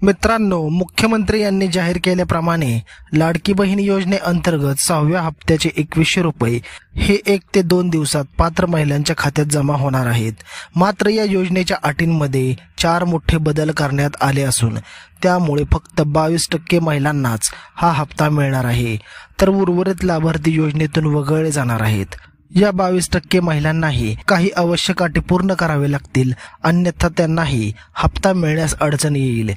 मित्रांनो, मुख्यमंत्री यांनी जाहीर केल्याप्रमाणे लाडकी बहीण योजनेअंतर्गत 6व्या हप्त्याचे 2100 रुपये हे 1 ते 2 दिवसात पात्र महिलांच्या खात्यात जमा होणार आहेत. मात्र या योजनेच्या अटींमध्ये 4 मोठे बदल करण्यात आले असून त्यामुळे फक्त 22% महिलांनाच हा हप्ता मिळणार आहे, तर उर्वरित लाभार्थी योजनेतून वगळले जाणार आहेत. या 22% महिलांनाही काही आवश्यक अटी पूर्ण करावे लागतील, अन्यथा त्यांनाही हप्ता मिळण्यास अडचण येईल.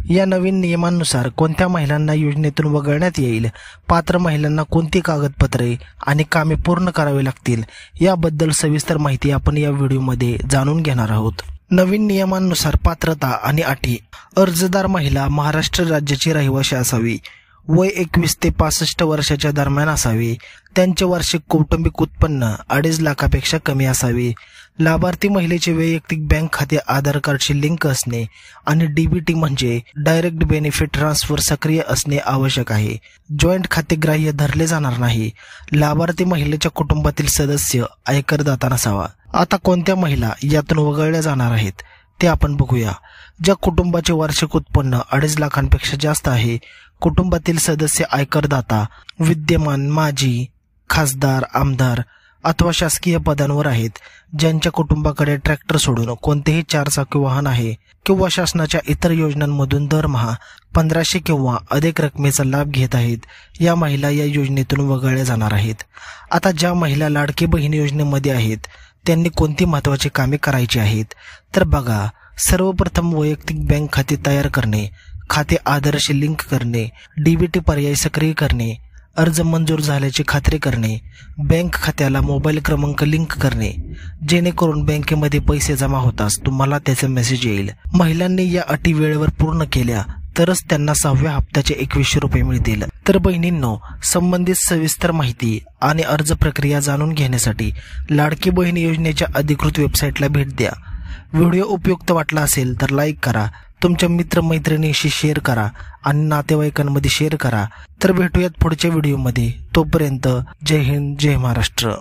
या नवीन नियमांनुसार कोणत्या महिलांना योजनेतून वगळण्यात येईल, पात्र महिलांना कोणती कागदपत्रे आणि कामे पूर्ण करावी लागतील याबद्दल सविस्तर माहिती आपण या व्हिडिओमध्ये जाणून घेणार आहोत. नवीन नियमांनुसार पात्रता आणि अटी. अर्जदार महिला महाराष्ट्र राज्याची रहिवासी असावी, वय 21 ते 65 वर्षाच्या दरम्यान असावे, त्यांचे वार्षिक कौटुंबिक उत्पन्न 2.5 लाखापेक्षा कमी असावे, लाभार्थी महिलेचे वैयक्तिक बँक खाते आधार कार्डशी लिंक असणे आणि डीबीटी म्हणजे डायरेक्ट बेनिफिट ट्रान्सफर सक्रिय असणे आवश्यक आहे. जॉईंट खाते ग्राह्य धरले जाणार नाही. लाभार्थी महिलेच्या कुटुंबातील सदस्य आयकरदाता नसावा. आता कोणत्या महिला यातून वगळल्या जाणार आहेत ते आपण बघूया. ज्या कुटुंबाचे वार्षिक उत्पन्न 2.5 लाखांपेक्षा जास्त आहे, कुटुंबातील सदस्य आयकरदाता विद्यमान माजी खासदार, आमदार अथवा शासकीय पदांवर आहेत, ज्यांच्या कुटुंबाकडे ट्रॅक्टर सोडून कोणतेही 4 चाकी वाहन आहे किंवा शासनाच्या इतर योजनांमधून दरमहा 1500 किंवा अधिक रकमेचा लाभ घेत आहेत, या महिला या योजनेतून वगळल्या जाणार आहेत. आता ज्या महिला लाडकी बहीण योजनेमध्ये आहेत त्यांनी कोणती महत्त्वाची कामे करायची आहेत तर बघा. सर्वप्रथम वैयक्तिक बँक खाते तयार करणे, खाते आधारशी लिंक करणे, डीबीटी पर्याय सक्रिय करणे, अर्ज मंजूर झाल्याची खात्री करणे, बँक खात्याला मोबाईल क्रमांक लिंक करणे, जेणेकरून बँकेमध्ये पैसे जमा होताच तुम्हाला त्याचा मेसेज येईल. महिलांनी या अटी वेळेवर पूर्ण केल्या तरच त्यांना 6व्या हप्त्याचे 2100 रुपये मिळतील. तर बहिणींनो, संबंधित सविस्तर माहिती आणि अर्ज प्रक्रिया जाणून घेण्यासाठी लाडकी बहीण योजनेच्या अधिकृत वेबसाईटला भेट द्या. व्हिडिओ उपयुक्त वाटला असेल तर लाईक करा, तुमच्या मित्रमैत्रिणींशी शेअर करा आणि नातेवाईकांमध्ये शेअर करा. तर भेटूयात पुढच्या व्हिडिओमध्ये. तोपर्यंत जय हिंद, जय महाराष्ट्र.